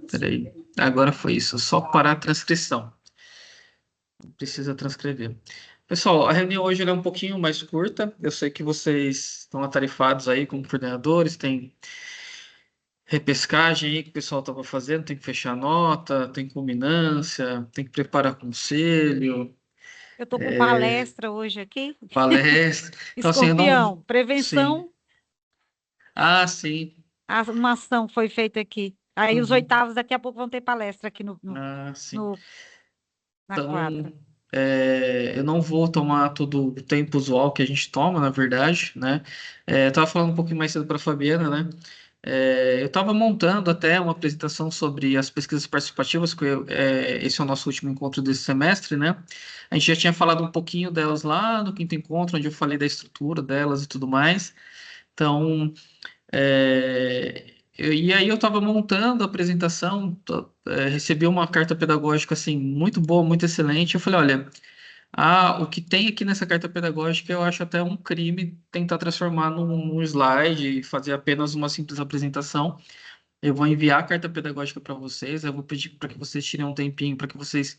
Peraí. Agora foi isso. Só parar a transcrição. Não precisa transcrever. Pessoal, a reunião hoje ela é um pouquinho mais curta. Eu sei que vocês estão atarefados aí como coordenadores, tem repescagem aí que o pessoal estava fazendo, tem que fechar nota, tem culminância, tem que preparar conselho, Eu tô com palestra hoje aqui. palestra. Então, assim, eu não. Escorpião, Sim. prevenção, Sim. uma ação foi feita aqui. Aí os Uhum. oitavos daqui a pouco vão ter palestra aqui Sim. no- na Então, quadra. eu não vou tomar todo o tempo usual que a gente toma, na verdade, né? Eu estava falando um pouquinho mais cedo para a Fabiana, né? Eu estava montando até uma apresentação sobre as pesquisas participativas, esse é o nosso último encontro desse semestre, né? A gente já tinha falado um pouquinho delas lá no quinto encontro, onde eu falei da estrutura delas e tudo mais. Então, e aí eu estava montando a apresentação, recebi uma carta pedagógica assim muito boa, muito excelente. Eu falei, olha, o que tem aqui nessa carta pedagógica eu acho até um crime tentar transformar num slide e fazer apenas uma simples apresentação. Eu vou enviar a carta pedagógica para vocês, eu vou pedir para que vocês tirem um tempinho para que vocês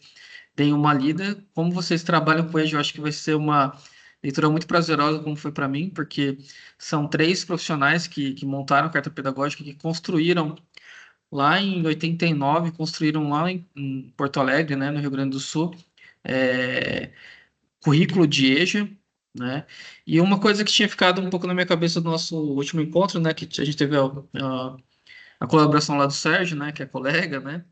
deem uma lida. Como vocês trabalham com ele, eu acho que vai ser uma leitura muito prazerosa, como foi para mim, porque são três profissionais que montaram a carta pedagógica, que construíram lá em 89, construíram lá em Porto Alegre, né, no Rio Grande do Sul, é, currículo de EJA, né? E uma coisa que tinha ficado um pouco na minha cabeça do nosso último encontro, né, que a gente teve a colaboração lá do Sérgio, né, que é colega, né?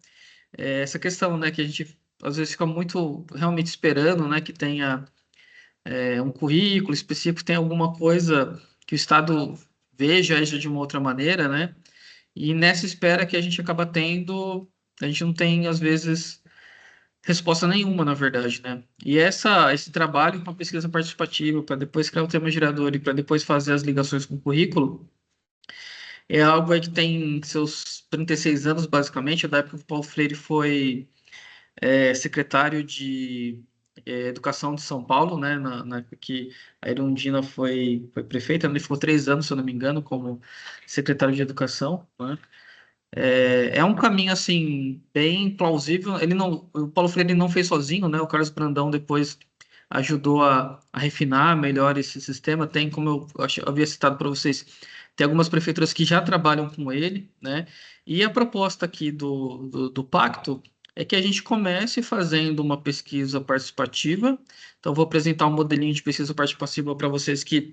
Essa questão, né, que a gente às vezes fica muito realmente esperando, né, que tenha um currículo específico, tenha alguma coisa que o Estado veja isso de uma outra maneira, né? E nessa espera que a gente acaba tendo, a gente não tem às vezes resposta nenhuma, na verdade, né? E esse trabalho com a pesquisa participativa, para depois criar o tema gerador e para depois fazer as ligações com o currículo, é algo aí que tem seus 36 anos, basicamente, da época que o Paulo Freire foi secretário de Educação de São Paulo, né? Na época que a Erundina foi prefeita, ele ficou 3 anos, se eu não me engano, como secretário de Educação, né? É um caminho, assim, bem plausível. O Paulo Freire não fez sozinho, né? O Carlos Brandão depois ajudou a refinar melhor esse sistema. Tem, como eu havia citado para vocês, tem algumas prefeituras que já trabalham com ele, né? E a proposta aqui do pacto é que a gente comece fazendo uma pesquisa participativa. Então, eu vou apresentar um modelinho de pesquisa participativa para vocês que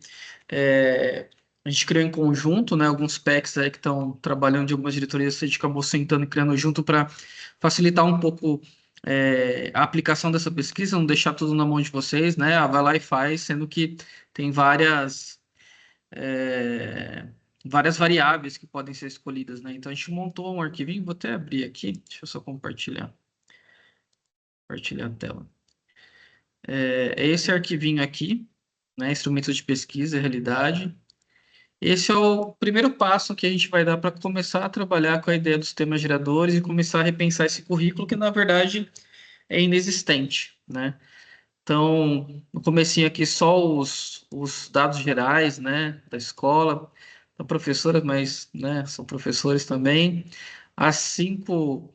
a gente criou em conjunto, né? Alguns PECs aí que estão trabalhando de algumas diretorias, a gente acabou sentando e criando junto para facilitar um pouco a aplicação dessa pesquisa, não deixar tudo na mão de vocês, né? Vai lá e faz, sendo que tem é, várias variáveis que podem ser escolhidas, né? Então a gente montou um arquivinho, vou até abrir aqui, deixa eu só compartilhar a tela. É esse arquivinho aqui, né? Instrumentos de pesquisa e realidade. Esse é o primeiro passo que a gente vai dar para começar a trabalhar com a ideia dos temas geradores e começar a repensar esse currículo que, na verdade, é inexistente, né? Então, no comecinho aqui, só os dados gerais, né, da escola, da professora, mas, né, são professores também. As 5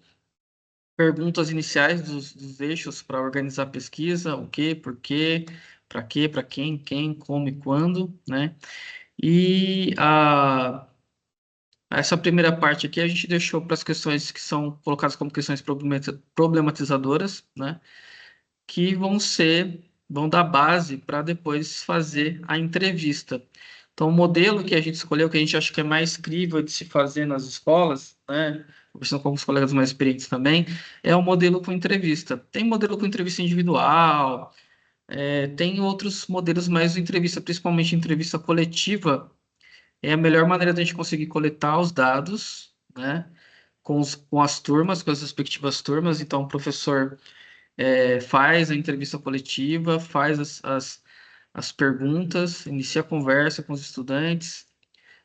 perguntas iniciais dos eixos para organizar a pesquisa, o que, por quê, para quem, como e quando, né? E essa primeira parte aqui a gente deixou para as questões que são colocadas como questões problematizadoras, né? Que vão dar base para depois fazer a entrevista. Então, o modelo que a gente escolheu, que a gente acha que é mais crível de se fazer nas escolas, né? Conversando com alguns colegas mais experientes também, é o modelo com entrevista. Tem modelo com entrevista individual, tem outros modelos mais de entrevista, principalmente entrevista coletiva, é a melhor maneira da gente conseguir coletar os dados, né, com as turmas, com as respectivas turmas. Então, o professor faz a entrevista coletiva, faz as perguntas, inicia a conversa com os estudantes,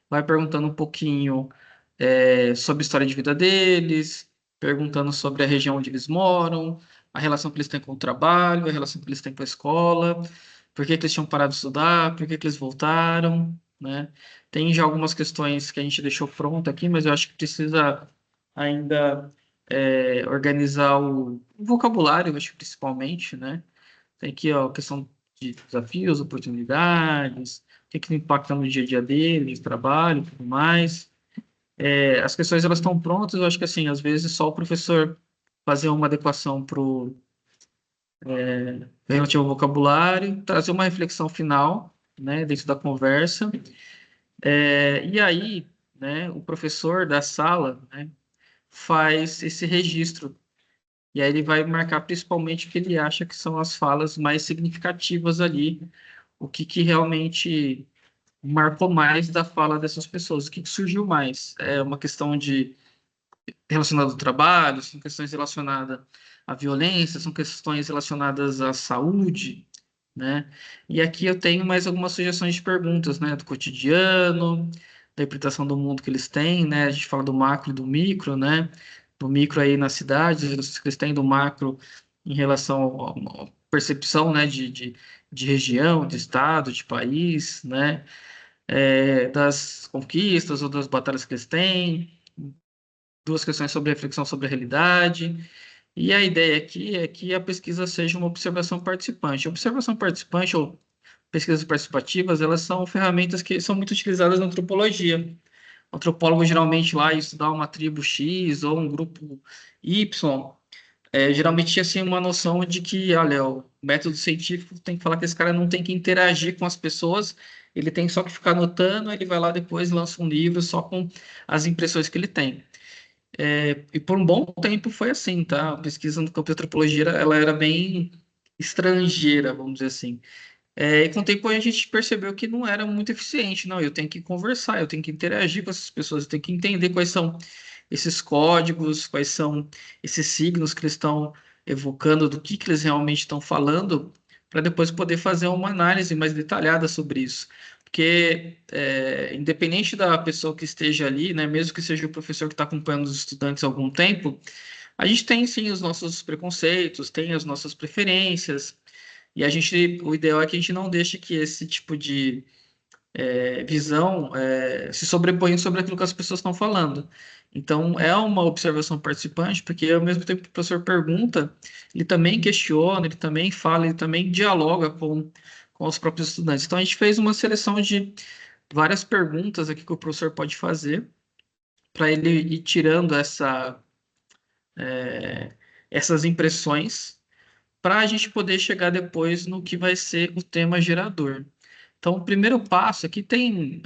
vai perguntando um pouquinho sobre a história de vida deles, perguntando sobre a região onde eles moram, a relação que eles têm com o trabalho, a relação que eles têm com a escola, por que que eles tinham parado de estudar, por que que eles voltaram, né? Tem já algumas questões que a gente deixou pronta aqui, mas eu acho que precisa ainda organizar o vocabulário, eu acho, principalmente, né? Tem aqui, ó, a questão de desafios, oportunidades, o que que impacta no dia a dia deles, trabalho, tudo mais. As questões, elas estão prontas, eu acho que, assim, às vezes só o professor fazer uma adequação para o relativo ao vocabulário, trazer uma reflexão final, né, dentro da conversa. E aí, né, o professor da sala, né, faz esse registro. E aí ele vai marcar principalmente o que ele acha que são as falas mais significativas ali, o que que realmente marcou mais da fala dessas pessoas, o que que surgiu mais. É uma questão de relacionada ao trabalho, são questões relacionadas à violência, são questões relacionadas à saúde, né? E aqui eu tenho mais algumas sugestões de perguntas, né, do cotidiano, da interpretação do mundo que eles têm, né? A gente fala do macro e do micro, né? Do micro aí na cidade, as relações que eles têm do macro em relação à percepção, né, de região, de estado, de país, né? Das conquistas ou das batalhas que eles têm, duas questões sobre reflexão sobre a realidade. E a ideia aqui é que a pesquisa seja uma observação participante. Observação participante ou pesquisas participativas, elas são ferramentas que são muito utilizadas na antropologia. O antropólogo geralmente lá estudar uma tribo X ou um grupo Y, geralmente tinha assim uma noção de que, olha, o método científico tem que falar que esse cara não tem que interagir com as pessoas, ele tem só que ficar anotando, ele vai lá depois lança um livro só com as impressões que ele tem. E por um bom tempo foi assim, tá? A pesquisa no campo de antropologia, ela era bem estrangeira, vamos dizer assim. E com o tempo a gente percebeu que não era muito eficiente, não. Eu tenho que conversar, eu tenho que interagir com essas pessoas, eu tenho que entender quais são esses códigos, quais são esses signos que eles estão evocando, do que eles realmente estão falando, para depois poder fazer uma análise mais detalhada sobre isso. Porque, independente da pessoa que esteja ali, né, mesmo que seja o professor que está acompanhando os estudantes há algum tempo, a gente tem sim os nossos preconceitos, tem as nossas preferências, e o ideal é que a gente não deixe que esse tipo de visão se sobrepõe sobre aquilo que as pessoas estão falando. Então, é uma observação participante, porque ao mesmo tempo que o professor pergunta, ele também questiona, ele também fala, ele também dialoga com os próprios estudantes. Então, a gente fez uma seleção de várias perguntas aqui que o professor pode fazer, para ele ir tirando essas impressões, para a gente poder chegar depois no que vai ser o tema gerador. Então, o primeiro passo aqui tem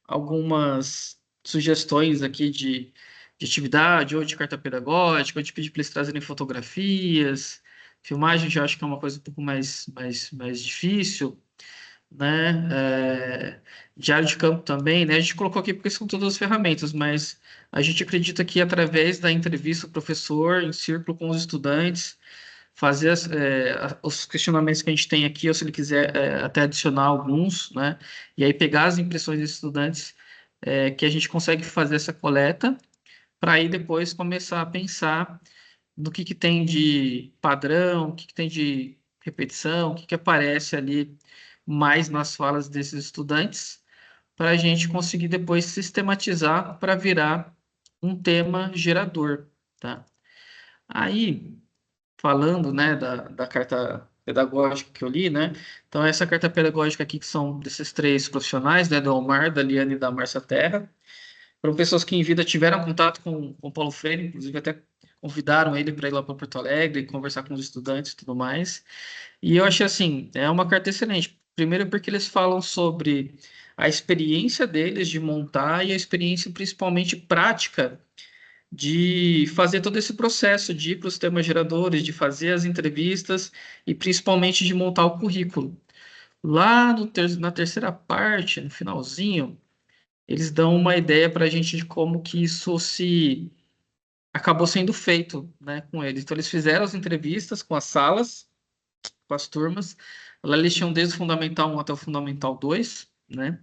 algumas sugestões aqui de atividade ou de carta pedagógica, ou de pedir para eles trazerem fotografias, filmagem já acho que é uma coisa um pouco mais difícil, né? Diário de campo também, né? A gente colocou aqui porque são todas as ferramentas, mas a gente acredita que através da entrevista do professor, em círculo com os estudantes, fazer os questionamentos que a gente tem aqui, ou se ele quiser até adicionar alguns, né? E aí pegar as impressões dos estudantes, que a gente consegue fazer essa coleta, para aí depois começar a pensar no que tem de padrão, o que que tem de repetição, o que que aparece ali mais nas falas desses estudantes, para a gente conseguir depois sistematizar para virar um tema gerador, tá? Aí falando, né, da carta pedagógica que eu li, né? Então, essa carta pedagógica aqui, que são desses três profissionais, né, do Omar, da Liane e da Márcia Terra, foram pessoas que em vida tiveram contato com Paulo Freire, inclusive até convidaram ele para ir lá para Porto Alegre, conversar com os estudantes e tudo mais. E eu achei assim, é uma carta excelente. Primeiro porque eles falam sobre a experiência deles de montar e a experiência principalmente prática de fazer todo esse processo, de ir para os temas geradores, de fazer as entrevistas e principalmente de montar o currículo. Lá na terceira parte, no finalzinho, eles dão uma ideia para a gente de como que isso se acabou sendo feito, né, com eles. Então, eles fizeram as entrevistas com as salas, com as turmas. Lá eles tinham desde o Fundamental 1 até o Fundamental 2, né?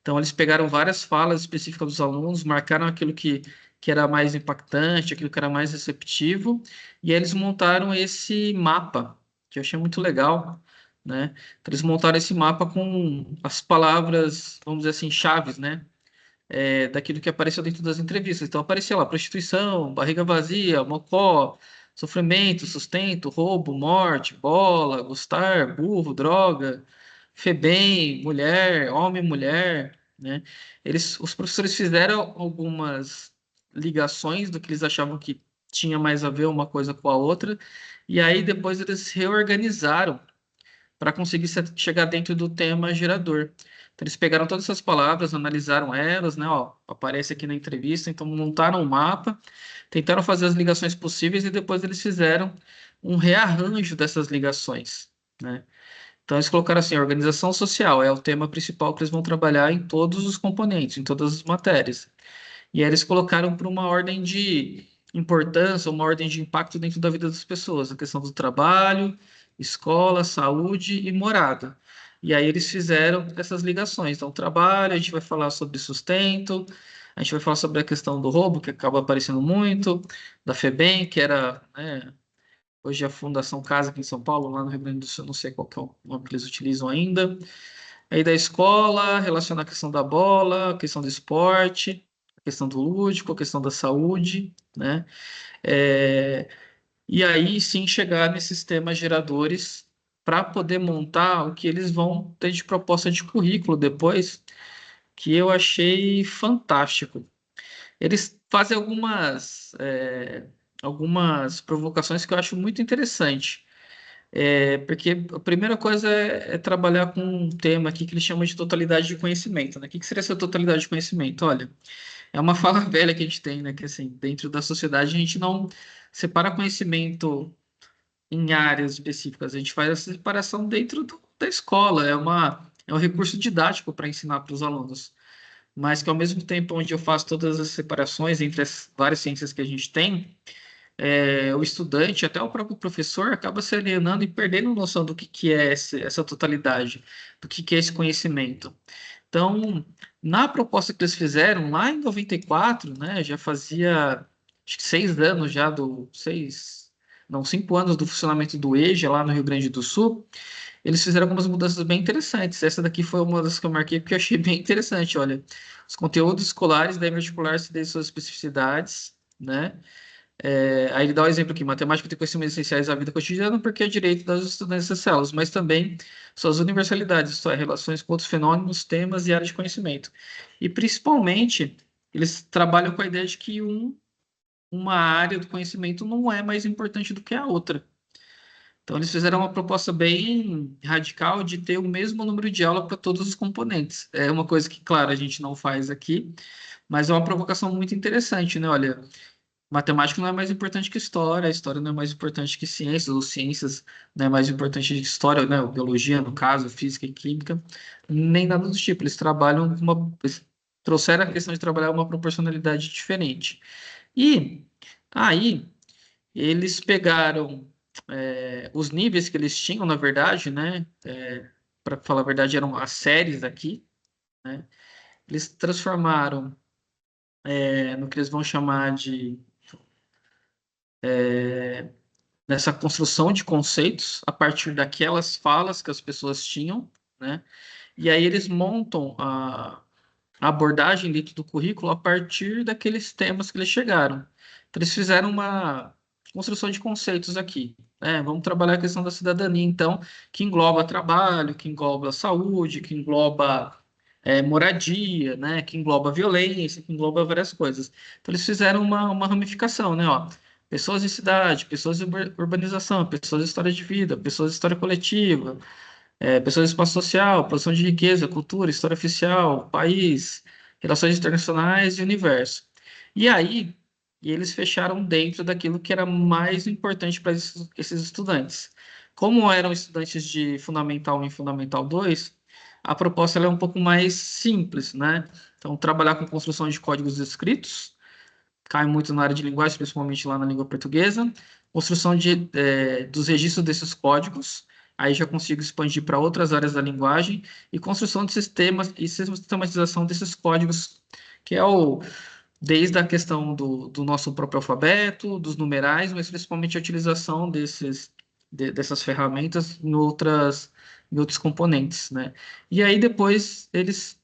Então, eles pegaram várias falas específicas dos alunos, marcaram aquilo que era mais impactante, aquilo que era mais receptivo, e aí eles montaram esse mapa, que eu achei muito legal, né? Então, eles montaram esse mapa com as palavras, vamos dizer assim, chaves, né? daquilo que apareceu dentro das entrevistas. Então aparecia lá prostituição, barriga vazia, mocó, sofrimento, sustento, roubo, morte, bola, gostar, burro, droga, febem, mulher, homem, mulher, né? Os professores fizeram algumas ligações do que eles achavam que tinha mais a ver uma coisa com a outra, e aí depois eles reorganizaram para conseguir chegar dentro do tema gerador. Então, eles pegaram todas essas palavras, analisaram elas, né? Ó, aparece aqui na entrevista, então montaram um mapa, tentaram fazer as ligações possíveis e depois eles fizeram um rearranjo dessas ligações, né? Então, eles colocaram assim: organização social é o tema principal que eles vão trabalhar em todos os componentes, em todas as matérias. E aí eles colocaram para uma ordem de importância, uma ordem de impacto dentro da vida das pessoas, a questão do trabalho, escola, saúde e morada. E aí eles fizeram essas ligações. Então, trabalho, a gente vai falar sobre sustento, a gente vai falar sobre a questão do roubo, que acaba aparecendo muito, da FEBEM, que era, né, hoje é a Fundação Casa aqui em São Paulo, lá no Rio Grande do Sul, não sei qual que é o nome que eles utilizam ainda. Aí da escola, relacionar a questão da bola, a questão do esporte, a questão do lúdico, a questão da saúde, né? É, e aí sim chegar nesses temas geradores para poder montar o que eles vão ter de proposta de currículo depois, que eu achei fantástico. Eles fazem algumas provocações que eu acho muito interessante. Porque a primeira coisa é trabalhar com um tema aqui que eles chamam de totalidade de conhecimento, né? O que que seria essa totalidade de conhecimento? Olha, é uma fala velha que a gente tem, né? Que assim, dentro da sociedade a gente não separa conhecimento em áreas específicas, a gente faz essa separação dentro da escola, é um recurso didático para ensinar para os alunos, mas que ao mesmo tempo onde eu faço todas as separações entre as várias ciências que a gente tem, o estudante, até o próprio professor, acaba se alienando e perdendo noção do que é essa totalidade, do que é esse conhecimento. Então, na proposta que eles fizeram, lá em 94, né, já fazia acho que 6 anos já não, 5 anos do funcionamento do EJA lá no Rio Grande do Sul, eles fizeram algumas mudanças bem interessantes. Essa daqui foi uma das que eu marquei porque eu achei bem interessante. Olha, os conteúdos escolares devem articular-se desde suas especificidades, né? Aí ele dá o exemplo aqui: matemática tem conhecimentos essenciais à vida cotidiana porque é direito dos estudantes acessá-los, mas também suas universalidades, isto é, relações com outros fenômenos, temas e áreas de conhecimento. E principalmente, eles trabalham com a ideia de que uma área do conhecimento não é mais importante do que a outra. Então, eles fizeram uma proposta bem radical de ter o mesmo número de aula para todos os componentes. É uma coisa que, claro, a gente não faz aqui, mas é uma provocação muito interessante, né? Olha, matemática não é mais importante que história, a história não é mais importante que ciências, ou ciências não é mais importante que história, né? Ou biologia, no caso, física e química, nem nada do tipo. Eles trabalham eles trouxeram a questão de trabalhar uma proporcionalidade diferente. E aí eles pegaram os níveis que eles tinham, na verdade, né? Para falar a verdade, eram as séries aqui, né? Eles transformaram no que eles vão chamar de nessa construção de conceitos a partir daquelas falas que as pessoas tinham, né? E aí eles montam a abordagem dentro do currículo a partir daqueles temas que eles chegaram. Então, eles fizeram uma construção de conceitos aqui, né? Vamos trabalhar a questão da cidadania, então, que engloba trabalho, que engloba saúde, que engloba moradia, né? Que engloba violência, que engloba várias coisas. Então, eles fizeram uma ramificação, né? Ó, pessoas de cidade, pessoas de urbanização, pessoas de história de vida, pessoas de história coletiva, pessoas de espaço social, produção de riqueza, cultura, história oficial, país, relações internacionais e universo. E aí, eles fecharam dentro daquilo que era mais importante para esses estudantes. Como eram estudantes de Fundamental 1 e Fundamental 2, a proposta ela é um pouco mais simples, né? Então, trabalhar com construção de códigos escritos, cai muito na área de linguagem, principalmente lá na língua portuguesa. Construção dos registros desses códigos, aí já consigo expandir para outras áreas da linguagem, e construção de sistemas e sistematização desses códigos, que é desde a questão do nosso próprio alfabeto, dos numerais, mas principalmente a utilização dessas ferramentas em outros componentes, né? E aí depois eles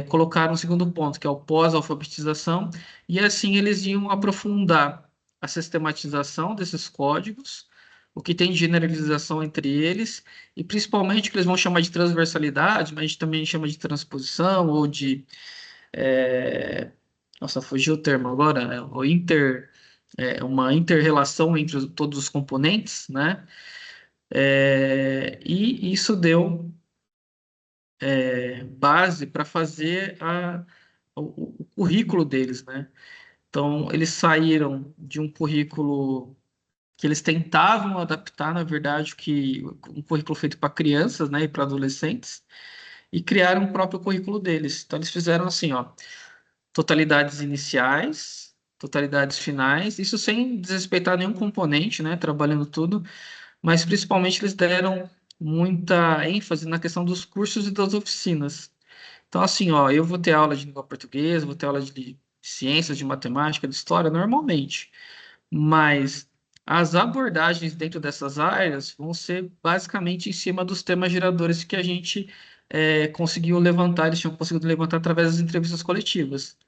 colocaram um segundo ponto, que é o pós-alfabetização, e assim eles iam aprofundar a sistematização desses códigos, o que tem de generalização entre eles, e principalmente o que eles vão chamar de transversalidade, mas a gente também chama de transposição, ou de. é, Nossa, fugiu o termo agora, uma inter-relação entre todos os componentes, né? E isso deu base para fazer o currículo deles, né? Então, eles saíram de um currículo que eles tentavam adaptar, na verdade, um currículo feito para crianças, né, e para adolescentes, e criaram o próprio currículo deles. Então, eles fizeram assim, ó, totalidades iniciais, totalidades finais, isso sem desrespeitar nenhum componente, né, trabalhando tudo, mas principalmente eles deram muita ênfase na questão dos cursos e das oficinas. Então, assim, ó, eu vou ter aula de língua portuguesa, vou ter aula de ciências, de matemática, de história, normalmente. Mas as abordagens dentro dessas áreas vão ser basicamente em cima dos temas geradores que a gente conseguiu levantar, eles tinham conseguido levantar através das entrevistas coletivas.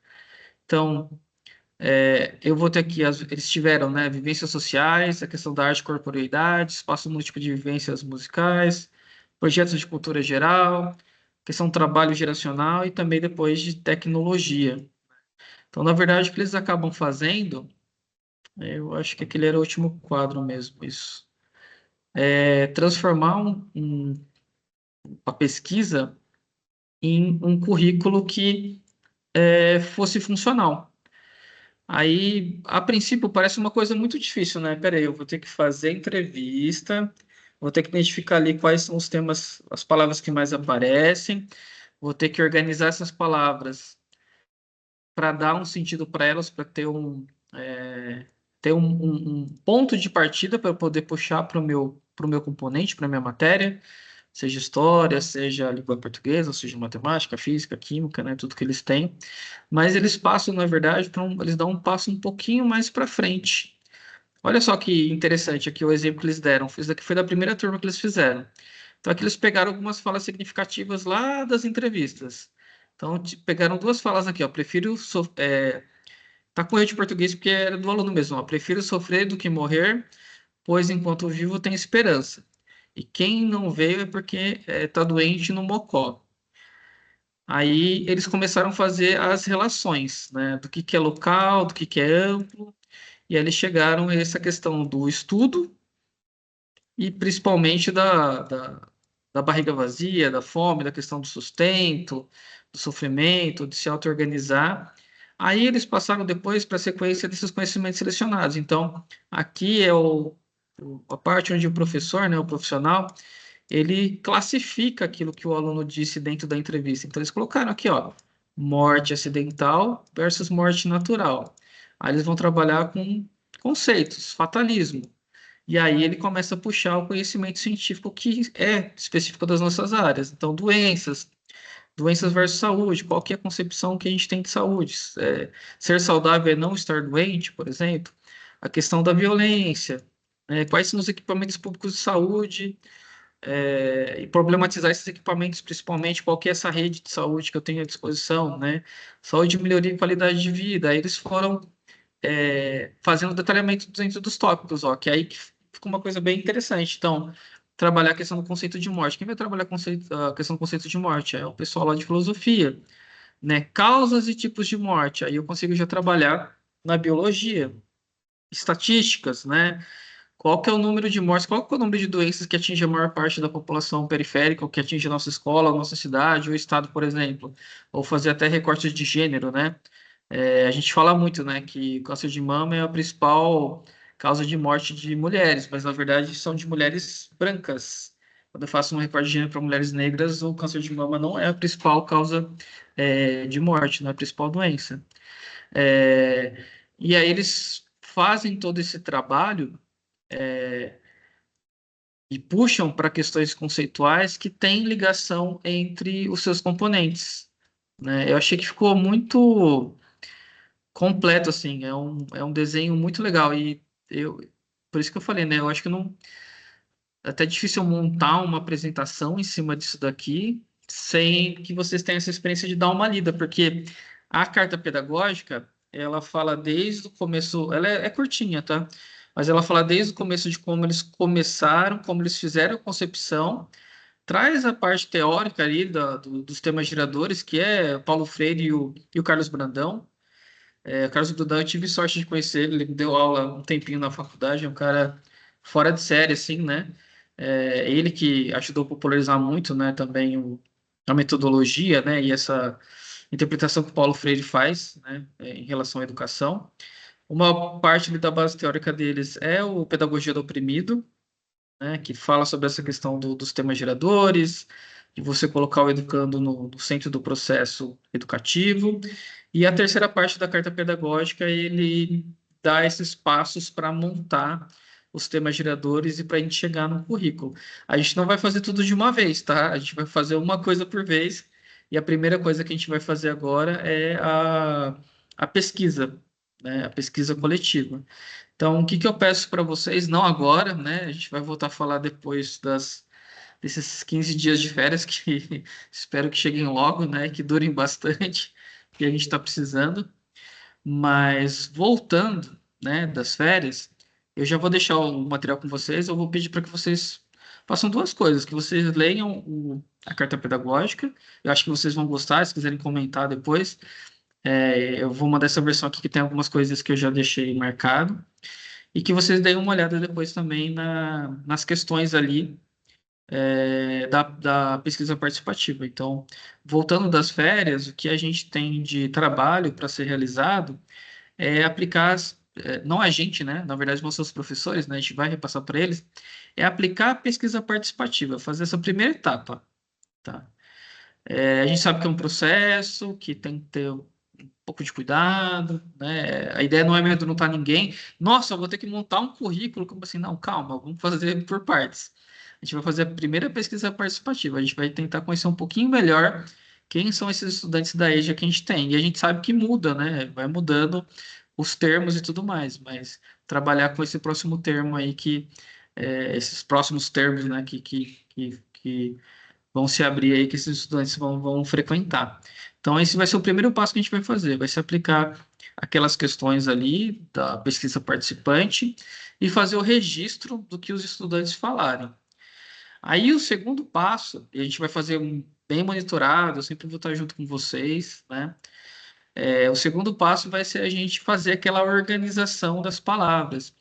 Então, eu vou ter aqui, eles tiveram, né, vivências sociais, a questão da arte e corporeidade, espaço múltiplo de vivências musicais, projetos de cultura geral, questão do trabalho geracional e também depois de tecnologia. Então, na verdade, o que eles acabam fazendo, eu acho que aquele era o último quadro mesmo, isso. Transformar uma pesquisa em um currículo que fosse funcional. Aí, a princípio, parece uma coisa muito difícil, né? Peraí, eu vou ter que fazer entrevista, vou ter que identificar ali quais são os temas, as palavras que mais aparecem, vou ter que organizar essas palavras para dar um sentido para elas, para ter um ponto de partida para poder puxar para o meu componente, para a minha matéria, seja história, seja língua portuguesa, seja matemática, física, química, né? Tudo que eles têm. Mas eles passam, na verdade, eles dão um passo um pouquinho mais para frente. Olha só que interessante aqui o exemplo que eles deram. Isso daqui foi da primeira turma que eles fizeram. Então, aqui eles pegaram algumas falas significativas lá das entrevistas. Então, pegaram duas falas aqui, ó. Tá com erro de português porque era do aluno mesmo, ó. Prefiro sofrer do que morrer, pois enquanto vivo tem esperança. E quem não veio é porque tá doente no mocó. Aí eles começaram a fazer as relações, né, do que é local, do que é amplo, e aí eles chegaram a essa questão do estudo e principalmente da barriga vazia, da fome, da questão do sustento, do sofrimento, de se auto-organizar. Aí eles passaram depois para a sequência desses conhecimentos selecionados. Então, aqui é a parte onde o professor, né, o profissional, ele classifica aquilo que o aluno disse dentro da entrevista. Então, eles colocaram aqui, ó, morte acidental versus morte natural. Aí eles vão trabalhar com conceitos, fatalismo. E aí ele começa a puxar o conhecimento científico que é específico das nossas áreas. Então, doenças versus saúde, qual que é a concepção que a gente tem de saúde? Ser saudável é não estar doente, por exemplo. A questão da violência, quais são os equipamentos públicos de saúde, e problematizar esses equipamentos, principalmente qual que é essa rede de saúde que eu tenho à disposição, né? Saúde, melhoria e qualidade de vida. Aí eles foram fazendo detalhamento dentro dos tópicos, ó, que aí que fica uma coisa bem interessante. Então, trabalhar a questão do conceito de morte. Quem vai trabalhar a questão do conceito de morte? É o pessoal lá de filosofia, né? Causas e tipos de morte. Aí eu consigo já trabalhar na biologia, estatísticas, né? Qual que é o número de mortes, qual que é o número de doenças que atinge a maior parte da população periférica, ou que atinge a nossa escola, a nossa cidade, ou estado, por exemplo, ou fazer até recortes de gênero, né? A gente fala muito, né, que o câncer de mama é a principal causa de morte de mulheres, mas na verdade são de mulheres brancas. Quando eu faço um recorte de gênero para mulheres negras, o câncer de mama não é a principal causa de morte, não é a principal doença. É, e aí eles fazem todo esse trabalho e puxam para questões conceituais que têm ligação entre os seus componentes, né? Eu achei que ficou muito completo, assim, é um desenho muito legal e eu, por isso que eu falei, né? Eu acho que não, é até difícil montar uma apresentação em cima disso daqui, sem que vocês tenham essa experiência de dar uma lida, porque a carta pedagógica, ela fala desde o começo, ela é curtinha, tá? Mas ela fala desde o começo de como eles começaram, como eles fizeram a concepção, traz a parte teórica ali dos temas geradores, que é Paulo Freire e o Carlos Brandão. O Carlos Brandão, eu tive sorte de conhecer ele, ele me deu aula um tempinho na faculdade, é um cara fora de série, assim, né? Ele que ajudou a popularizar muito, né, também a metodologia, né, e essa interpretação que o Paulo Freire faz, né, em relação à educação. Uma parte ali da base teórica deles é o Pedagogia do Oprimido, né, que fala sobre essa questão dos temas geradores, de você colocar o educando no centro do processo educativo. E a terceira parte da carta pedagógica, ele dá esses passos para montar os temas geradores e para a gente chegar no currículo. A gente não vai fazer tudo de uma vez, tá? A gente vai fazer uma coisa por vez. E a primeira coisa que a gente vai fazer agora é a pesquisa, né? A pesquisa coletiva. Então, o que que eu peço para vocês, não agora, né? A gente vai voltar a falar depois desses 15 dias de férias, que espero que cheguem logo, né? Que durem bastante, que a gente está precisando. Mas voltando, né, das férias, eu já vou deixar o material com vocês. Eu vou pedir para que vocês façam duas coisas: que vocês leiam a carta pedagógica. Eu acho que vocês vão gostar, se quiserem comentar depois. Eu vou mandar essa versão aqui que tem algumas coisas que eu já deixei marcado e que vocês deem uma olhada depois também nas questões ali da pesquisa participativa. Então, voltando das férias, o que a gente tem de trabalho para ser realizado é aplicar, não a gente, né? Na verdade, vão ser os professores, né? A gente vai repassar para eles, é aplicar a pesquisa participativa, fazer essa primeira etapa, tá? A gente sabe que é um processo, que tem que ter pouco de cuidado, né? A ideia não é amedrontar ninguém. Nossa, eu vou ter que montar um currículo, como assim? Não, calma, vamos fazer por partes. A gente vai fazer a primeira pesquisa participativa, a gente vai tentar conhecer um pouquinho melhor quem são esses estudantes da EJA que a gente tem. E a gente sabe que muda, né? Vai mudando os termos e tudo mais, mas trabalhar com esse próximo termo aí esses próximos termos, né, que vão se abrir aí, que esses estudantes vão frequentar. Então, esse vai ser o primeiro passo que a gente vai fazer, vai se aplicar aquelas questões ali da pesquisa participante e fazer o registro do que os estudantes falarem. Aí, o segundo passo, e a gente vai fazer bem monitorado, eu sempre vou estar junto com vocês, né? O segundo passo vai ser a gente fazer aquela organização das palavras,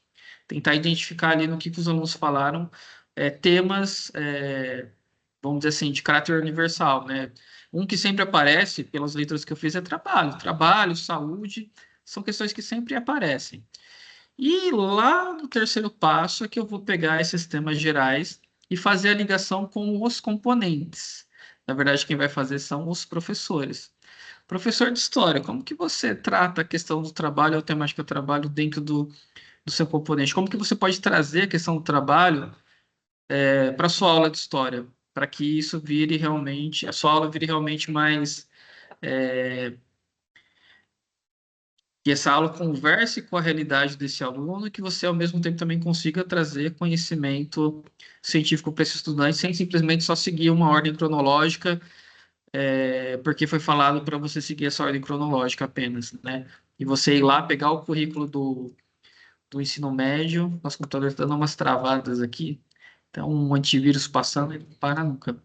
tentar identificar ali no que os alunos falaram, temas, vamos dizer assim, de caráter universal, né? Um que sempre aparece, pelas leituras que eu fiz, é trabalho. Trabalho, saúde, são questões que sempre aparecem. E lá no terceiro passo é que eu vou pegar esses temas gerais e fazer a ligação com os componentes. Na verdade, quem vai fazer são os professores. Professor de história, como que você trata a questão do trabalho, a temática do trabalho dentro do seu componente? Como que você pode trazer a questão do trabalho para sua aula de história, para que isso vire realmente, a sua aula vire realmente mais, que essa aula converse com a realidade desse aluno e que você, ao mesmo tempo, também consiga trazer conhecimento científico para esse estudante, sem simplesmente só seguir uma ordem cronológica, porque foi falado para você seguir essa ordem cronológica apenas, né? E você ir lá pegar o currículo do ensino médio, nosso computador está dando umas travadas aqui, então um antivírus passando, ele não para nunca.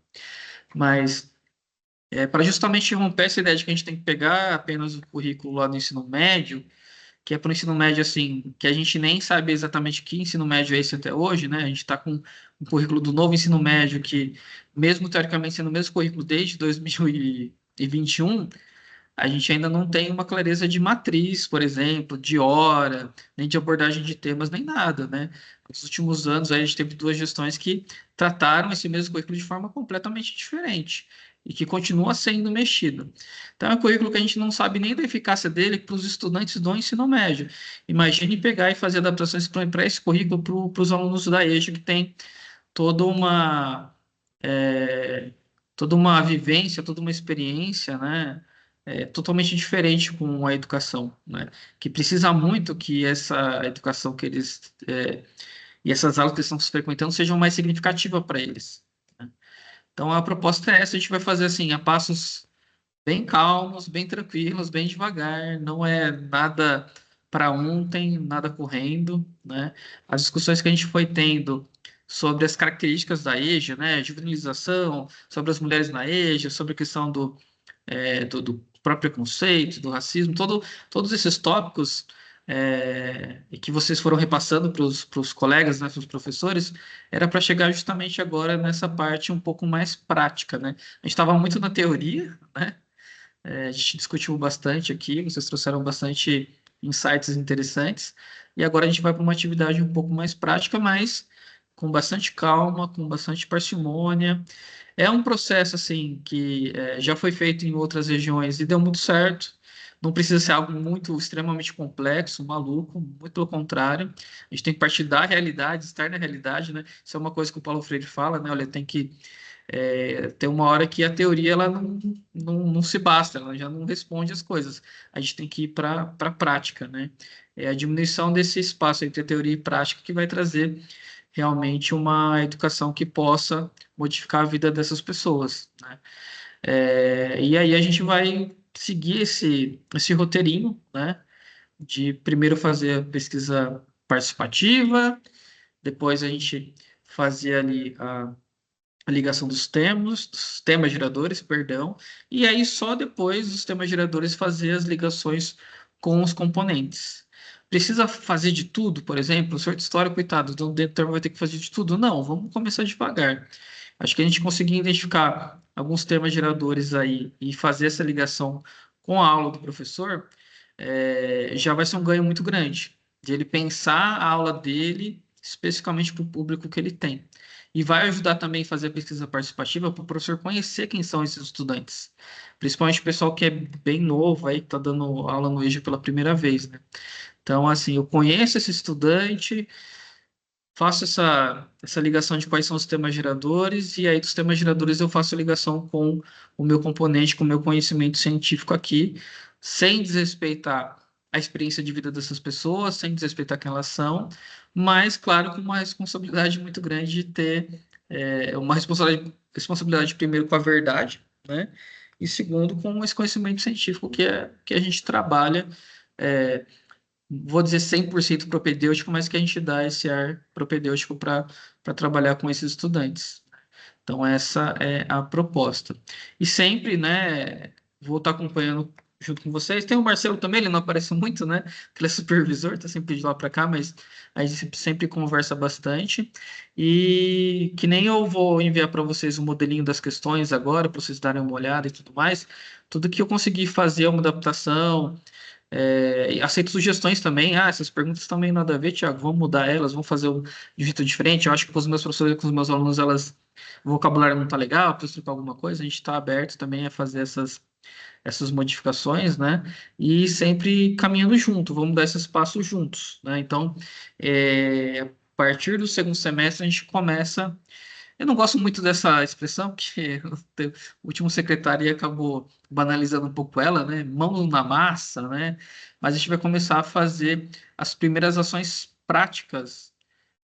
Mas para justamente romper essa ideia de que a gente tem que pegar apenas o currículo lá do ensino médio, que é para o ensino médio assim, que a gente nem sabe exatamente que ensino médio é esse até hoje, né? A gente está com um currículo do novo ensino médio que, mesmo teoricamente sendo o mesmo currículo desde 2021, a gente ainda não tem uma clareza de matriz, por exemplo, de hora, nem de abordagem de temas, nem nada, né? Nos últimos anos, aí, a gente teve duas gestões que trataram esse mesmo currículo de forma completamente diferente e que continua sendo mexido. Então, é um currículo que a gente não sabe nem da eficácia dele para os estudantes do ensino médio. Imagine pegar e fazer adaptações para esse currículo para os alunos da EJA, que tem toda é, toda uma vivência, toda uma experiência, né? Totalmente diferente com a educação, né? Que precisa muito que essa educação que e essas aulas que eles estão frequentando sejam mais significativas para eles, né? Então a proposta é essa, a gente vai fazer assim, a passos bem calmos, bem tranquilos, bem devagar, não é nada para ontem, nada correndo, né? As discussões que a gente foi tendo sobre as características da EJA, né? Juvenilização, sobre as mulheres na EJA, sobre a questão do próprio preconceito, do racismo, todos esses tópicos e que vocês foram repassando para os colegas, né, para os professores, era para chegar justamente agora nessa parte um pouco mais prática, né? A gente estava muito na teoria, né? A gente discutiu bastante aqui, vocês trouxeram bastante insights interessantes, e agora a gente vai para uma atividade um pouco mais prática, mas com bastante calma, com bastante parcimônia. É um processo assim que já foi feito em outras regiões e deu muito certo. Não precisa ser algo muito extremamente complexo, maluco, muito pelo contrário. A gente tem que partir da realidade, estar na realidade, né? Isso é uma coisa que o Paulo Freire fala, né? Olha, tem que tem uma hora que a teoria ela não se basta, ela já não responde as coisas. A gente tem que ir para a prática, né? É a diminuição desse espaço entre teoria e prática que vai trazer realmente uma educação que possa modificar a vida dessas pessoas, né? E aí a gente vai seguir esse roteirinho, né? De primeiro fazer a pesquisa participativa, depois a gente fazer ali a ligação dos temas geradores, perdão, e aí só depois dos temas geradores fazer as ligações com os componentes. Precisa fazer de tudo, por exemplo, o sorte histórico, coitado, então dentro do termo vai ter que fazer de tudo? Não, vamos começar devagar. Acho que a gente conseguir identificar alguns temas geradores aí e fazer essa ligação com a aula do professor, já vai ser um ganho muito grande, de ele pensar a aula dele especificamente para o público que ele tem. E vai ajudar também a fazer a pesquisa participativa para o professor conhecer quem são esses estudantes. Principalmente o pessoal que é bem novo aí, que está dando aula no EJA pela primeira vez, né? Então, assim, eu conheço esse estudante, faço essa ligação de quais são os temas geradores, e aí dos temas geradores eu faço a ligação com o meu componente, com o meu conhecimento científico aqui, sem desrespeitar a experiência de vida dessas pessoas, sem desrespeitar quem elas são, mas, claro, com uma responsabilidade muito grande de ter uma responsabilidade, primeiro, com a verdade, né? E segundo, com esse conhecimento científico que a gente trabalha. é, Vou dizer 100% propedêutico, mas que a gente dá esse ar propedêutico para trabalhar com esses estudantes. Então, essa é a proposta. E sempre, né, vou estar acompanhando junto com vocês. Tem o Marcelo também, ele não aparece muito, né? Que ele é supervisor, está sempre de lá para cá, mas a gente sempre conversa bastante. E que nem eu vou enviar para vocês o modelinho das questões agora, para vocês darem uma olhada e tudo mais. Tudo que eu conseguir fazer uma adaptação, e aceito sugestões também. Ah, essas perguntas também nada a ver, Thiago. Vamos mudar elas, vamos fazer de um jeito diferente. Eu acho que com os meus professores e com os meus alunos, o vocabulário não está legal, preciso trocar alguma coisa. A gente está aberto também a fazer essas modificações, né? E sempre caminhando junto, vamos dar esses passos juntos, né? Então, a partir do segundo semestre, a gente começa. Eu não gosto muito dessa expressão, porque o último secretário acabou banalizando um pouco ela, né? Mão na massa, né? Mas a gente vai começar a fazer as primeiras ações práticas,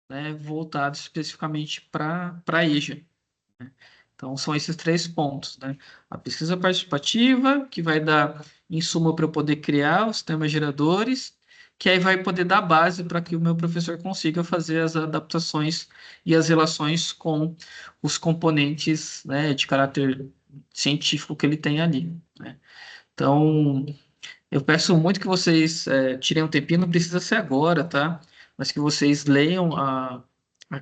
né? Voltadas especificamente para a EJA, né? Então, são esses três pontos, né? A pesquisa participativa, que vai dar insumo para eu poder criar os temas geradores, que aí vai poder dar base para que o meu professor consiga fazer as adaptações e as relações com os componentes, né, de caráter científico que ele tem ali, né? Então, eu peço muito que vocês tirem um tempinho, não precisa ser agora, tá? Mas que vocês leiam a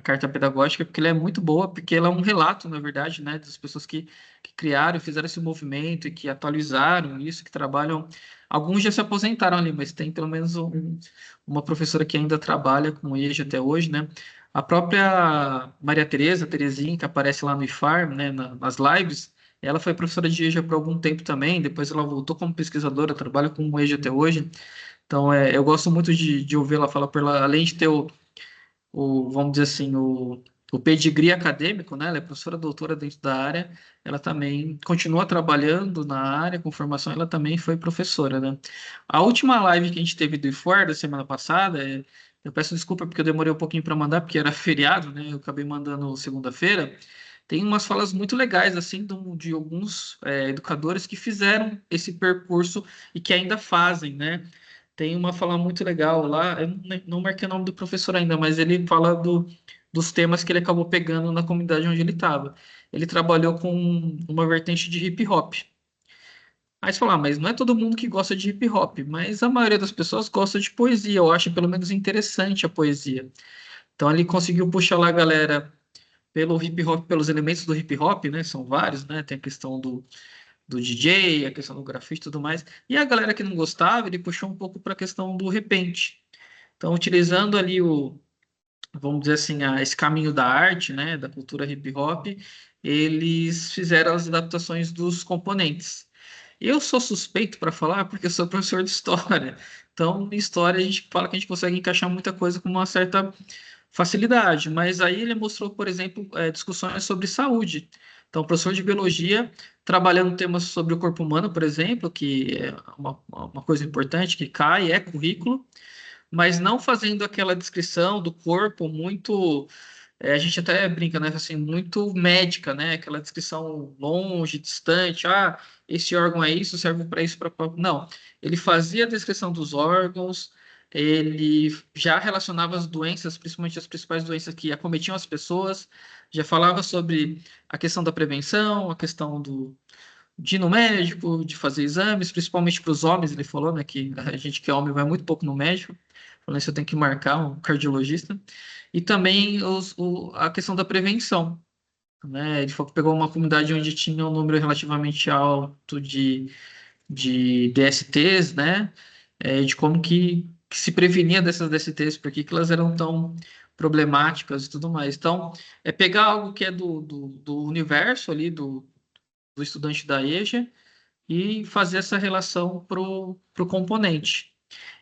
carta pedagógica, porque ela é muito boa, porque ela é um relato, na verdade, né, das pessoas que criaram, fizeram esse movimento e que atualizaram isso, que trabalham. Alguns já se aposentaram ali, mas tem pelo menos uma professora que ainda trabalha com o EJA até hoje, né? A própria Maria Tereza, Terezinha, que aparece lá no IFARM, né, nas lives. Ela foi professora de EJA por algum tempo também, depois ela voltou como pesquisadora, trabalha com o EJA até hoje. Então, eu gosto muito de ouvir ela falar por ela, além de ter vamos dizer assim, o pedigree acadêmico, né? Ela é professora doutora dentro da área, ela também continua trabalhando na área com formação, ela também foi professora, né? A última live que a gente teve do IFOR da semana passada, eu peço desculpa porque eu demorei um pouquinho para mandar, porque era feriado, né? Eu acabei mandando segunda-feira. tem umas falas muito legais, assim, de alguns educadores que fizeram esse percurso e que ainda fazem, né? Tem uma fala muito legal lá, eu não marquei o nome do professor ainda, mas ele fala dos temas que ele acabou pegando na comunidade onde ele estava. Ele trabalhou com uma vertente de hip hop. Aí você fala, mas não é todo mundo que gosta de hip hop, mas a maioria das pessoas gosta de poesia, eu acho pelo menos interessante a poesia. Então ele conseguiu puxar lá a galera pelo hip hop, pelos elementos do hip hop, né? São vários, né? Tem a questão do DJ, a questão do grafite e tudo mais. E a galera que não gostava, ele puxou um pouco para a questão do repente. Então, utilizando ali vamos dizer assim, esse caminho da arte, né? Da cultura hip hop, eles fizeram as adaptações dos componentes. Eu sou suspeito para falar porque eu sou professor de história. Então, em história, a gente fala que a gente consegue encaixar muita coisa com uma certa facilidade, mas aí ele mostrou, por exemplo, discussões sobre saúde. Então, o professor de biologia trabalhando temas sobre o corpo humano, por exemplo, que é uma coisa importante que cai, é currículo, mas não fazendo aquela descrição do corpo muito, a gente até brinca, né, assim, muito médica, né, aquela descrição longe, distante, esse órgão é isso, serve para isso, para... Não, ele fazia a descrição dos órgãos, ele já relacionava as doenças, principalmente as principais doenças que acometiam as pessoas, já falava sobre a questão da prevenção, a questão de ir no médico, de fazer exames, principalmente para os homens, ele falou, né, que a gente que é homem vai muito pouco no médico, falando isso eu tenho que marcar um cardiologista, e também a questão da prevenção, né, ele falou que pegou uma comunidade onde tinha um número relativamente alto de DSTs, né, de como que se prevenia dessas DSTs, por que que elas eram tão problemáticas e tudo mais. Então, é pegar algo que é do universo ali, do estudante da EJA, e fazer essa relação pro componente.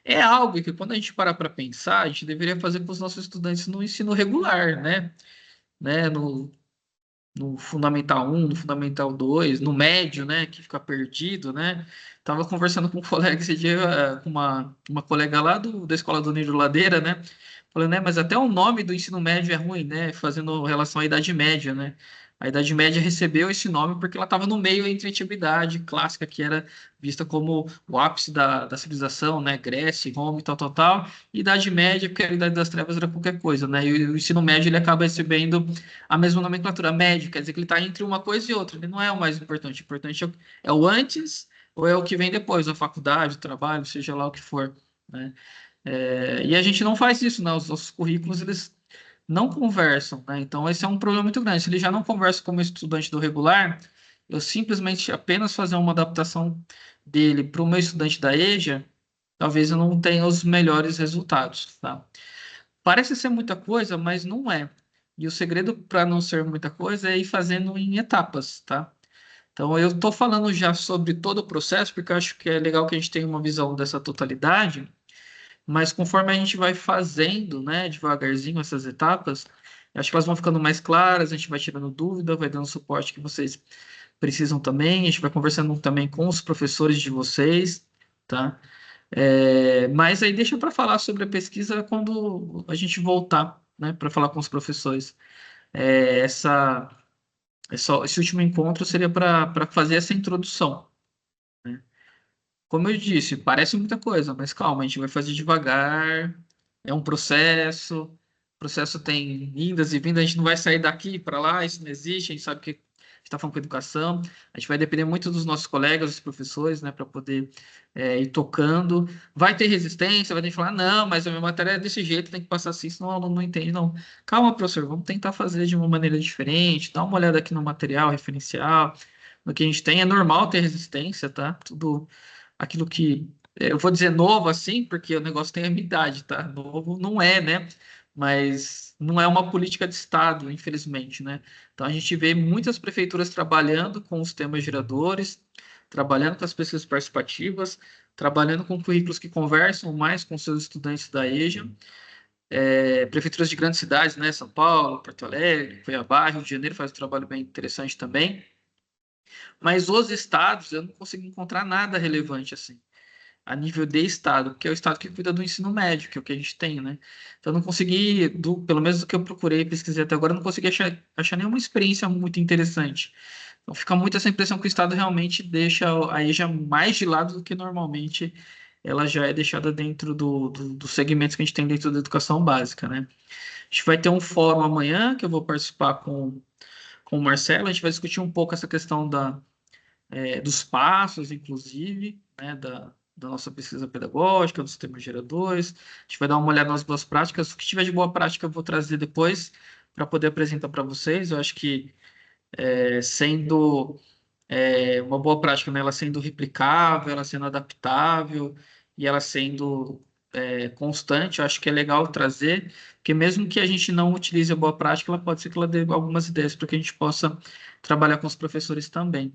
É algo que, quando a gente parar para pensar, a gente deveria fazer com os nossos estudantes no ensino regular, né? No Fundamental 1, no Fundamental 2, no médio, né? Que fica perdido, né? Tava conversando com um colega esse dia, com uma colega lá da escola do Niro Ladeira, né? Falando, né? Mas até o nome do ensino médio é ruim, né? Fazendo relação à Idade Média, né? A Idade Média recebeu esse nome porque ela estava no meio entre a antiguidade clássica, que era vista como o ápice da civilização, né? Grécia, Roma e tal, tal, tal. E Idade Média, porque a Idade das Trevas era qualquer coisa, né? E o ensino médio ele acaba recebendo a mesma nomenclatura médio, quer dizer que ele está entre uma coisa e outra. Ele não é o mais importante. O importante é o antes ou é o que vem depois, a faculdade, o trabalho, seja lá o que for, né? E a gente não faz isso, né? Os nossos currículos, eles não conversam, né? Então, esse é um problema muito grande. Se ele já não conversa como estudante do regular, eu simplesmente apenas fazer uma adaptação dele para o meu estudante da EJA, talvez eu não tenha os melhores resultados, tá? Parece ser muita coisa, mas não é. E o segredo para não ser muita coisa é ir fazendo em etapas, tá? Então, eu estou falando já sobre todo o processo, porque eu acho que é legal que a gente tenha uma visão dessa totalidade, mas conforme a gente vai fazendo, né, devagarzinho essas etapas, eu acho que elas vão ficando mais claras, a gente vai tirando dúvida, vai dando suporte que vocês precisam também, a gente vai conversando também com os professores de vocês, tá? Mas aí deixa para falar sobre a pesquisa quando a gente voltar, né, para falar com os professores. É, esse último encontro seria para fazer essa introdução, né? Como eu disse, parece muita coisa, mas calma, a gente vai fazer devagar, é um processo, o processo tem indas e vindas, a gente não vai sair daqui para lá, isso não existe, a gente sabe que a gente está falando com educação, a gente vai depender muito dos nossos colegas, dos professores, né, para poder ir tocando. Vai ter resistência, vai ter que falar, não, mas a minha matéria é desse jeito, tem que passar assim, senão o aluno não entende, não. Calma, professor, vamos tentar fazer de uma maneira diferente, dá uma olhada aqui no material referencial, no que a gente tem, é normal ter resistência, tá? Tudo aquilo que eu vou dizer novo assim, porque o negócio tem a minha idade, tá? Novo não é, né? Mas não é uma política de Estado, infelizmente, né? Então a gente vê muitas prefeituras trabalhando com os temas geradores, trabalhando com as pesquisas participativas, trabalhando com currículos que conversam mais com seus estudantes da EJA, prefeituras de grandes cidades, né? São Paulo, Porto Alegre, Cuiabá, Rio de Janeiro faz um trabalho bem interessante também. Mas os estados, eu não consigo encontrar nada relevante assim. a nível de estado, porque é o estado que cuida do ensino médio, que é o que a gente tem, né? Então, eu não consegui, pelo menos do que eu procurei, pesquisei até agora, eu não consegui achar nenhuma experiência muito interessante. Então, fica muito essa impressão que o estado realmente deixa a EJA mais de lado do que normalmente ela já é deixada dentro dos segmentos que a gente tem dentro da educação básica, né? A gente vai ter um fórum amanhã que eu vou participar com o Marcelo. A gente vai discutir um pouco essa questão dos passos, inclusive, né, da nossa pesquisa pedagógica, dos temas geradores. A gente vai dar uma olhada nas boas práticas. O que tiver de boa prática eu vou trazer depois para poder apresentar para vocês. Eu acho que sendo uma boa prática, né, ela sendo replicável, ela sendo adaptável e ela sendo constante, eu acho que é legal trazer, porque mesmo que a gente não utilize a boa prática, ela pode ser que ela dê algumas ideias para que a gente possa trabalhar com os professores também.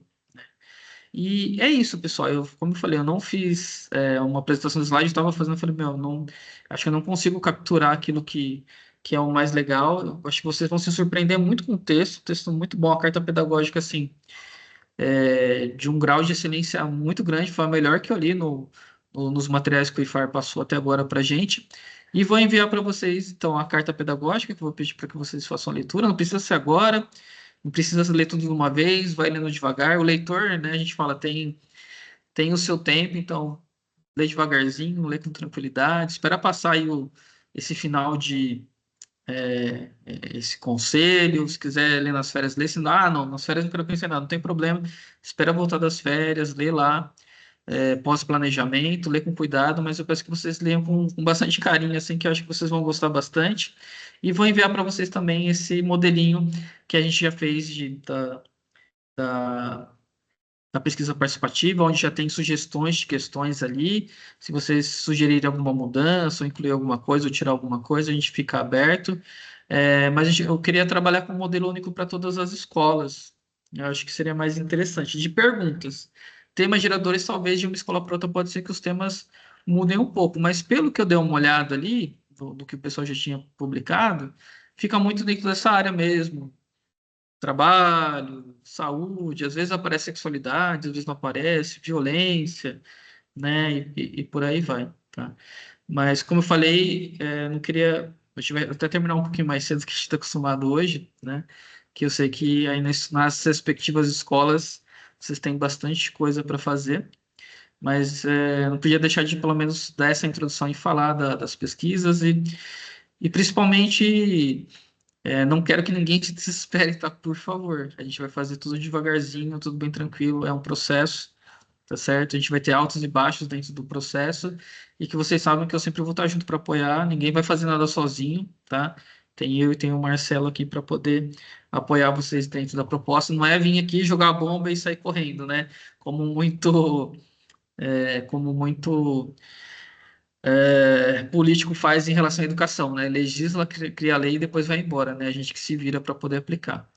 E é isso, pessoal. Como eu falei, eu não fiz uma apresentação de slide, eu estava fazendo, eu falei, meu, não, acho que eu não consigo capturar aquilo que é o mais legal. Eu acho que vocês vão se surpreender muito com o texto muito bom, a carta pedagógica, assim, de um grau de excelência muito grande, foi a melhor que eu li nos materiais que o IFAR passou até agora para a gente. E vou enviar para vocês, então, a carta pedagógica, que eu vou pedir para que vocês façam a leitura. Não precisa ser agora, não precisa ler tudo de uma vez, vai lendo devagar. O leitor, né, a gente fala, tem o seu tempo, então lê devagarzinho, lê com tranquilidade, espera passar aí esse final esse conselho, se quiser ler nas férias, lê, se não, não, nas férias não quero conhecer nada, não tem problema, espera voltar das férias, lê lá, pós-planejamento, lê com cuidado, mas eu peço que vocês leiam com bastante carinho, assim, que eu acho que vocês vão gostar bastante, e vou enviar para vocês também esse modelinho que a gente já fez da, da pesquisa participativa, onde já tem sugestões de questões ali. Se vocês sugerirem alguma mudança, ou incluir alguma coisa, ou tirar alguma coisa, a gente fica aberto. Mas eu queria trabalhar com um modelo único para todas as escolas. Eu acho que seria mais interessante. De perguntas. Temas geradores, talvez de uma escola para outra, pode ser que os temas mudem um pouco, mas pelo que eu dei uma olhada ali, do que o pessoal já tinha publicado, fica muito dentro dessa área mesmo, trabalho, saúde, às vezes aparece sexualidade, às vezes não aparece, violência, né? E por aí vai, tá? Mas como eu falei, não queria. Eu tive até terminar um pouquinho mais cedo do que a gente está acostumado hoje, né? Que eu sei que aí nas respectivas escolas vocês têm bastante coisa para fazer, mas não podia deixar de pelo menos dar essa introdução e falar das pesquisas e principalmente não quero que ninguém se desespere, tá? Por favor. A gente vai fazer tudo devagarzinho, tudo bem tranquilo. É um processo, tá certo? A gente vai ter altos e baixos dentro do processo. E que vocês sabem que eu sempre vou estar junto para apoiar. Ninguém vai fazer nada sozinho, tá? Tem eu e tem o Marcelo aqui para poder apoiar vocês dentro da proposta. Não é vir aqui jogar a bomba e sair correndo, né? Como muito político faz em relação à educação, né? Legisla, cria lei e depois vai embora, né? A gente que se vira para poder aplicar.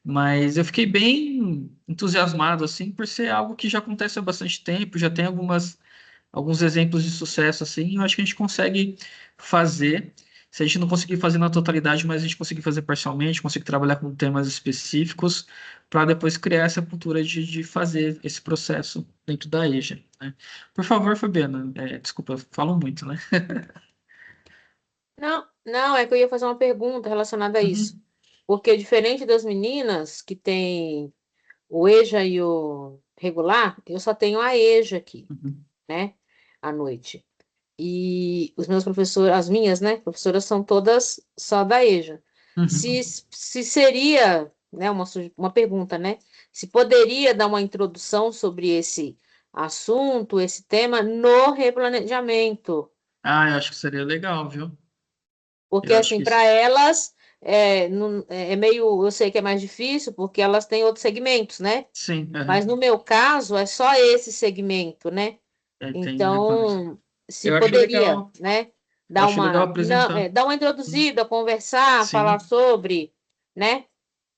Mas eu fiquei bem entusiasmado, assim, por ser algo que já acontece há bastante tempo, já tem alguns exemplos de sucesso, assim, e eu acho que a gente consegue fazer. Se a gente não conseguir fazer na totalidade, mas a gente conseguir fazer parcialmente, conseguir trabalhar com temas específicos, para depois criar essa cultura de fazer esse processo dentro da EJA, né? Por favor, Fabiana, desculpa, eu falo muito, né? Não, não, é que eu ia fazer uma pergunta relacionada a isso. Uhum, Porque diferente das meninas que tem o EJA e o regular, eu só tenho a EJA aqui, uhum, né? À noite. E os meus professores, as minhas, né, professoras são todas só da EJA. Se, uhum. se seria, né, uma pergunta, né? Se poderia dar uma introdução sobre esse assunto, esse tema no replanejamento. Ah, eu acho que seria legal, viu? Porque, Eu acho assim, que para elas é meio, eu sei que é mais difícil, porque elas têm outros segmentos, né? sim, Mas no meu caso é só esse segmento, né? tem replanejar. Então, se Eu acho poderia, legal, né, eu dar acho legal uma, não, apresentar. dar uma introduzida, conversar, falar Sim, sobre, né?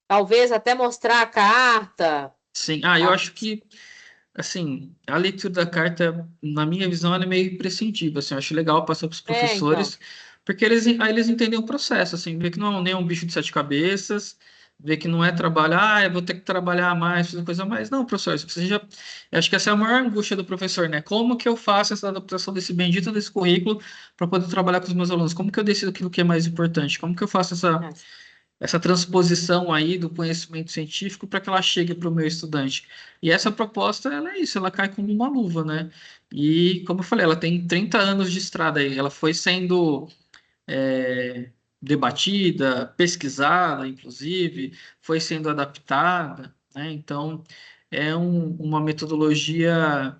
Talvez até mostrar a carta. sim. Eu Tá? acho que, assim, a leitura da carta, na minha visão, ela é meio imprescindível, assim, eu acho legal passar para os Então. professores, porque aí eles entendem o processo, assim, vê que não é nem um bicho de sete cabeças, vê que não é trabalho, eu vou ter que trabalhar mais, fazer coisa a mais. Não, professor, você já. Eu acho que essa é a maior angústia do professor, né? Como que eu faço essa adaptação desse bendito desse currículo para poder trabalhar com os meus alunos? Como que eu decido aquilo que é mais importante? Como que eu faço É. essa transposição aí do conhecimento científico para que ela chegue para o meu estudante? E essa proposta, ela é isso, ela cai como uma luva, né? E, como eu falei, ela tem 30 anos de estrada aí, ela foi sendo é, debatida, pesquisada, inclusive, foi sendo adaptada, né? Então, é uma metodologia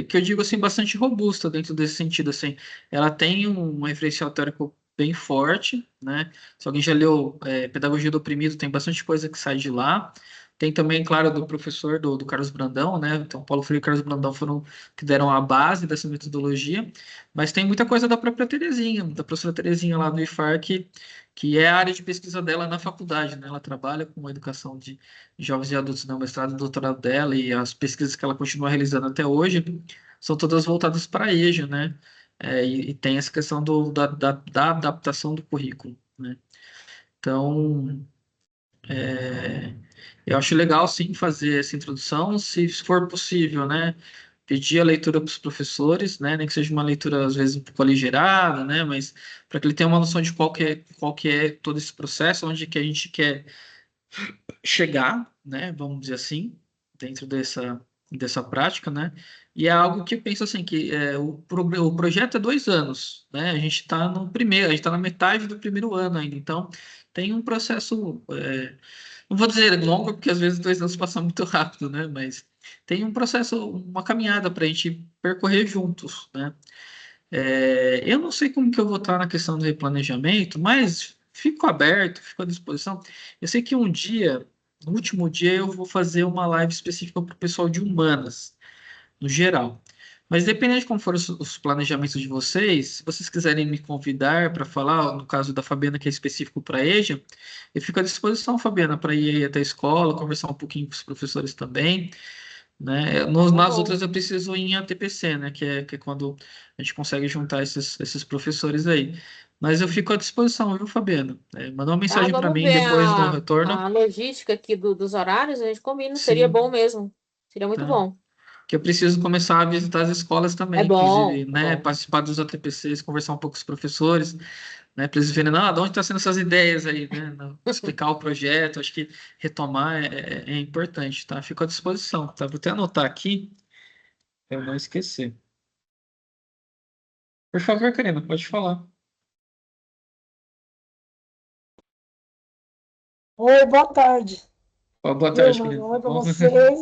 que eu digo assim bastante robusta dentro desse sentido, assim, ela tem um referencial teórico bem forte, né? Se alguém já leu Pedagogia do Oprimido, tem bastante coisa que sai de lá. Tem também, claro, do professor do Carlos Brandão, né? Então, Paulo Freire e Carlos Brandão foram que deram a base dessa metodologia, mas tem muita coisa da própria Terezinha, da professora Terezinha lá do IFAR, que é a área de pesquisa dela na faculdade, né? Ela trabalha com a educação de jovens e adultos no mestrado e doutorado dela, e as pesquisas que ela continua realizando até hoje são todas voltadas para a EJA, né? E tem essa questão da adaptação do currículo, né? Então, eu acho legal, sim, fazer essa introdução, se for possível, né? Pedir a leitura para os professores, né? Nem que seja uma leitura, às vezes, um pouco aligerada, né? Mas para que ele tenha uma noção de qual que é todo esse processo, onde que a gente quer chegar, né? Vamos dizer assim, dentro dessa prática, né? E é algo que eu penso assim, que o projeto é 2 anos, né? A gente está no primeiro, a gente está na metade do primeiro ano ainda, então tem um processo, não vou dizer longo, porque às vezes 2 anos passam muito rápido, né? Mas tem um processo, uma caminhada para a gente percorrer juntos, né? Eu não sei como que eu vou estar na questão do replanejamento, mas fico aberto, fico à disposição. Eu sei que um dia, no último dia, eu vou fazer uma live específica para o pessoal de humanas, no geral. Mas dependendo de como forem os planejamentos de vocês, se vocês quiserem me convidar para falar, no caso da Fabiana, que é específico para a EJA, eu fico à disposição, Fabiana, para ir aí até a escola, conversar um pouquinho com os professores também, né? Tá Nas bom. outras eu preciso ir em ATPC, né? Que é quando a gente consegue juntar esses professores aí. Mas eu fico à disposição, viu, Fabiano? Manda uma Tá, mensagem para vamos mim ver depois do a retorno. logística aqui dos horários, a gente combina, seria bom Sim, mesmo. Seria muito tá. bom. Que eu preciso começar a visitar as escolas É também, bom, inclusive, é né? bom. Participar dos ATPCs, conversar um pouco com os professores, né? Para eles verem, não, de onde estão sendo essas ideias aí, né? Explicar o projeto, acho que retomar é importante, tá? Fico à disposição, tá? Vou até anotar aqui, para eu não esquecer. Por favor, Karina, pode falar. Oi, boa tarde. Ó, boa Viu, tarde, mano? Karina. Oi pra Bom, vocês.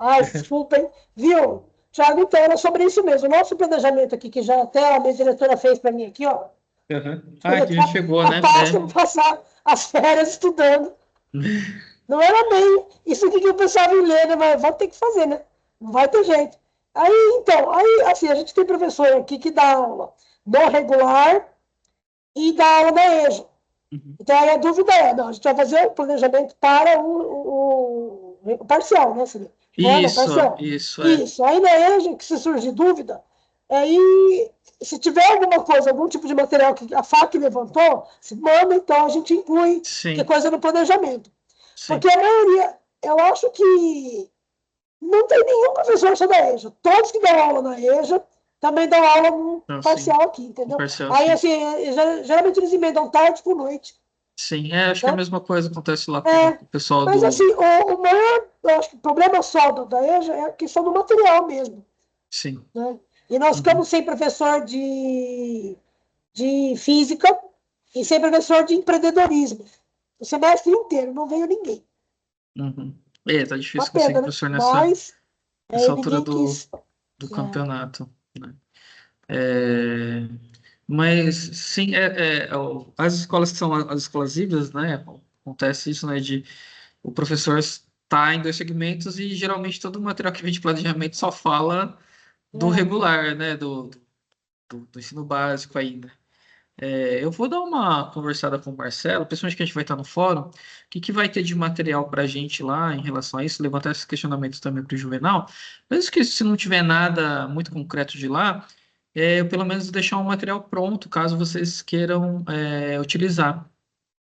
Ai, desculpem. Viu? Tiago, então era sobre isso mesmo. O nosso planejamento aqui, que já até a minha diretora fez para mim aqui, ó. Aham. Foi Que já até chegou, a né? pasta para passar as férias estudando. Não era bem isso aqui que eu pensava em ler, né? Mas vou ter que fazer, né? Não vai ter jeito. Aí, então, aí, assim, a gente tem professor aqui que dá aula no regular e dá aula na EJA. Uhum. Então, aí a dúvida é, não, a gente vai fazer o planejamento para o parcial, né, Felipe? Olha, parcial. Isso é. Isso. Aí na EJA, que se surgir dúvida, aí, se tiver alguma coisa, algum tipo de material que a FAC levantou, se manda, então a gente inclui, que é Sim, coisa no planejamento. sim. Porque a maioria, eu acho que não tem nenhum professor só da EJA. Todos que dão aula na EJA também dão aula no Não, sim. parcial aqui, Um entendeu? parcial, Aí, sim. assim, geralmente eles emendam tarde com noite, Sim, acho que a né? mesma coisa acontece lá com É, o pessoal mas do. assim, o maior, eu acho que o problema só da EJA é a questão do material mesmo, Sim. né? E nós Uhum, ficamos sem professor de física e sem professor de empreendedorismo. O semestre inteiro, não veio ninguém. uhum. Tá Uma difícil conseguir pena, né? professor Mas nessa altura ninguém do, quis. do É, campeonato, né? É, mas, sim, as escolas que são as escolas híbridas, né? Acontece isso, né? De o professor está em 2 segmentos e geralmente todo o material que vem de planejamento só fala do é, regular, né? Do ensino básico aí, né? Eu vou dar uma conversada com o Marcelo, principalmente que a gente vai estar no fórum, o que vai ter de material para a gente lá em relação a isso, levantar esses questionamentos também para o Juvenal, mesmo que se não tiver nada muito concreto de lá, eu pelo menos deixar um material pronto, caso vocês queiram utilizar.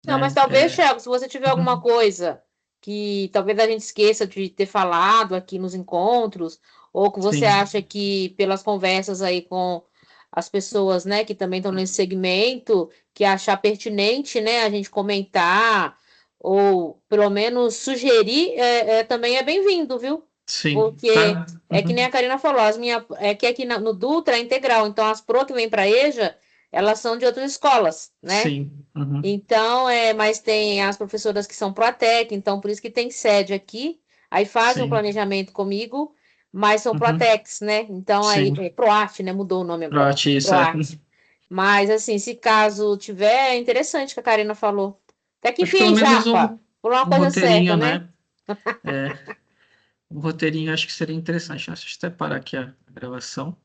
Não, né? mas talvez, Thiago, se você tiver alguma coisa que talvez a gente esqueça de ter falado aqui nos encontros, ou que você Sim, acha que pelas conversas aí com as pessoas, né, que também estão nesse segmento, que achar pertinente, né, a gente comentar, ou pelo menos sugerir, também é bem-vindo, viu? sim, Porque tá? é que nem a Karina falou, é que aqui no Dutra é integral, então as pro que vêm para a EJA, elas são de outras escolas, né? Sim, uhum, Então, mas tem as professoras que são Protec, então por isso que tem sede aqui, aí fazem um sim, planejamento comigo, mas são uhum, Protecs, né? Então aí sim. é Proarte, né? Mudou o nome agora. Pronto, isso é. Proarte. Mas assim, se caso tiver, é interessante o que a Karina falou. Até que Acho que pelo enfim, menos Japa, por uma um coisa certa, roteirinho, né? né? É, um roteirinho acho que seria interessante, né? Deixa eu até parar aqui a gravação.